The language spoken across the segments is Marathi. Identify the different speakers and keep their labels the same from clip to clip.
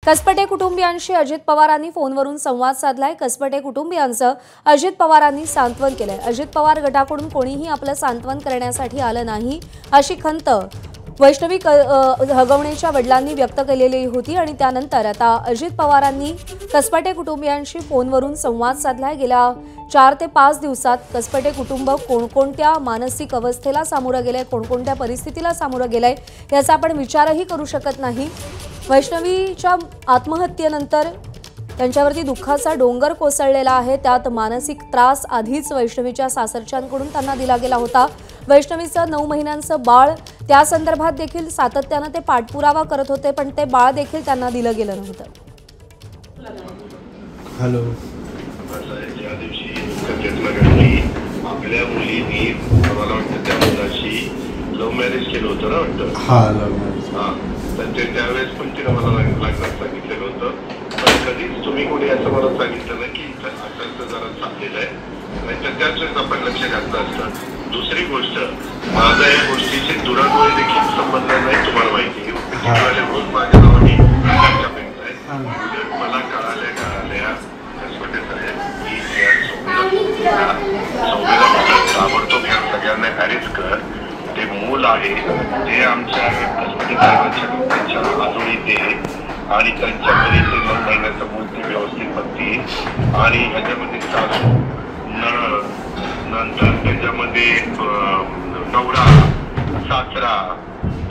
Speaker 1: कसपटे कुटुंबियांशी अजित पवारांनी फोनवरून संवाद साधलाय। कसपटे कुटुंबियांचं अजित पवारांनी सांत्वन केलंय। अजित पवार गटाकडून कोणीही आपलं सांत्वन करण्यासाठी आलं नाही अशी खंत वैष्णवी हगवणेच्या वडिलांनी व्यक्त केलेली होती आणि त्यानंतर आता अजित पवारांनी कसपटे कुटुंबियांशी फोनवरून संवाद साधलाय। गेल्या 4 ते 5 दिवसात कसपटे कुटुंब कोणकोणत्या मानसिक अवस्थेला सामोरं गेलंय, कोणकोणत्या परिस्थितीला सामोरं गेलंय याचा आपण विचारही करू शकत नाही। वैष्णवीच्या आत्महत्येनंतर त्यांच्यावरती दुःखाचा डोंगर कोसळलेला आहे। त्यात मानसिक त्रास आधीच वैष्णवीच्या सासरच्यांकडून त्यांना दिला गेला होता। वैष्णवीचं 9 महिन्यांचं बाळ, त्या संदर्भात देखील सातत्याने ते पाठपुरावा करत होते, पण ते बाळ देखील त्यांना दिलं गेलं नव्हतं।
Speaker 2: हॅलो,
Speaker 3: या दिवशी आपल्या मुलीने मला वाटतं त्या मुलाशी लव्ह मॅरेज केलं होतं ना वाटतं।
Speaker 2: हा, लव्ह मॅरेज।
Speaker 3: हा, तर त्यावेळेस पण तिने मला लग्नात सांगितलेलं होतं, पण कधीच तुम्ही कोणी असं मला सांगितलं नाही की असं जरा चाललेलं आहे, नाहीतर त्याच वेळेस आपण लक्ष घातलं असतं। दुसरी गोष्ट, माझा या गोष्टीशी दुराडोळे देखील संबंध नाही, तुम्हाला माहिती रोज माझ्या नावाने मला कळाल्या कसपटे साहेब की ताबडतोब ह्या सगळ्यांना अरेस्ट कर। ते मूल आहे ते आमच्या कसपटे साहेबांच्या आजोळीत आहे आणि त्यांच्याकडे ते 9 महिन्याचं मूल ते व्यवस्थित बघते आणि ह्याच्यामध्ये सासू नंतर त्याच्यामध्ये नवरा सासरा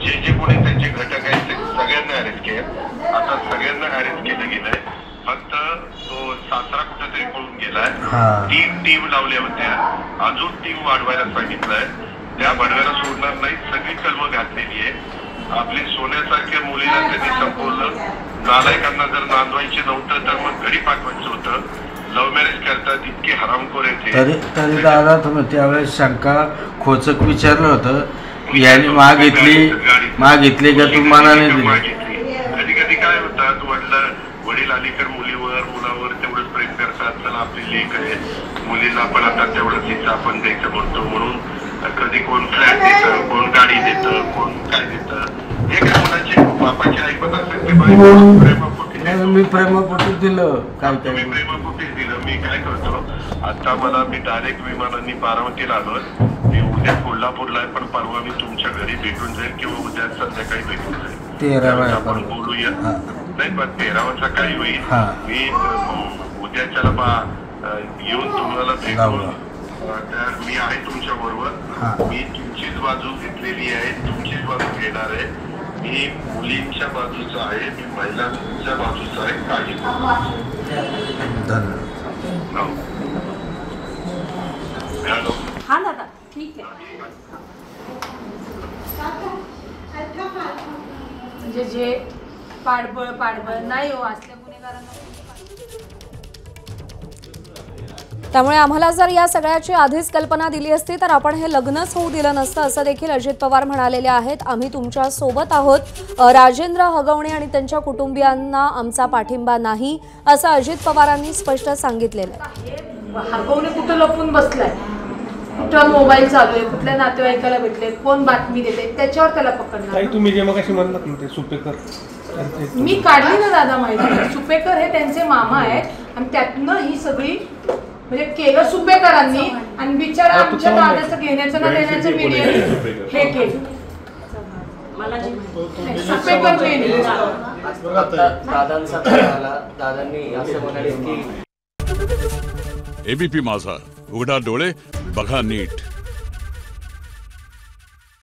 Speaker 3: जे कोणी त्यांचे घटक आहेत ते सगळ्यांना अरेस्ट केलं। आता सगळ्यांना अरेस्ट केलं गेलंय, फक्त तो सासरा कुठेतरी पळून गेलाय। टीम लावल्या होत्या, अजून टीम वाढवायला सांगितलंय, त्या वाढवायला सोडणार नाही, सगळी कलमं घातलेली आहे। आपली सोन्यासारख्या मुलीला त्यांनी संपवलं। नालायकांना जर नांदवायचे नव्हतं तर मग घरी पाठवायचं होतं। लव्ह मॅरेज करतात, इतके हरामखोर आहेत।
Speaker 2: तरी दादा तुम्ही त्यावेळेस शंका खोचक विचारलं होतं, याने मागितली का तुम्हाला नाही दिली?
Speaker 3: कधी कधी काय होतात, वडील अलीकडे मुलावर तेवढंच प्रेम करतात, चला आपली लेक आहे, मुलीला पण आता तेवढंच हिस्सा आपण द्यायचं म्हणतो, म्हणून कधी कोण फ्लॅट देतं, कोण गाडी देतं, कोण काय देतं। हे काय मुलाची बापाची ऐकत असेल की
Speaker 2: मी प्रेमापोटी दिलं, काय
Speaker 3: तुम्ही प्रेमापोटीच दिलं। मी काय करतो, आता मी डायरेक्ट विमानांनी बारामतीला आलोय, मी उद्या कोल्हापूरला आहे, पण परवा मी तुमच्या घरी भेटून जाईल किंवा उद्या संध्याकाळी भेटून जाईल।
Speaker 2: 13
Speaker 3: आपण बोलूया, नाही पण 13 काही होईल, मी उद्याच्याला येऊन तुम्हाला भेटून तर मी आहे तुमच्या बरोबर। मी तुमचीच बाजू घेतलेली आहे, तुमचीच बाजू घेणार आहे। मी मुलींच्या बाजूचा आहे, मी महिलांच्या बाजूचा आहे, काळजी
Speaker 2: धन्यवाद।
Speaker 3: हॅलो,
Speaker 1: हा दादा, ठीक आहे। म्हणजे जे पाठबळ नाही हो असल्या गुन्हेगारांना। त्यामुळे आम्हाला जर या सगळ्याची आधीच कल्पना दिली असती तर आपण हे लग्नच होऊ दिलं नसतं, असं देखील अजित पवार म्हणालेले आहेत। आम्ही तुमच्या सोबत आहोत, राजेंद्र हगवणे आणि त्यांच्या कुटुंबियांना आमचा पाठिंबा नाही, असं अजित पवारांनी स्पष्ट सांगितलेलं आहे।
Speaker 4: हगवणे कुठं लपून बसलाय, कुठं मोबाईल चालू आहे, कुठल्या नातेवाईकाला भेटले, कोण बातमी देते, त्याच्यावर त्याला पकडणार।
Speaker 5: तुम्ही जे मगाशी म्हणलात ना ते सुपेकर,
Speaker 4: मी काढली ना दादा माहिती, सुपेकर हे त्यांचे मामा आहेत आणि त्यातनं ही सगळी म्हणजे केलं सुपेकरांनी आणि बिचारा आमच्या दादाचं घेण्याचं ना देण्याचं मीडियाने हे केलं। सुपेकर
Speaker 6: दादांनी असं म्हणाले की
Speaker 7: एबीपी माझा, उघडा डोळे बघा नीट।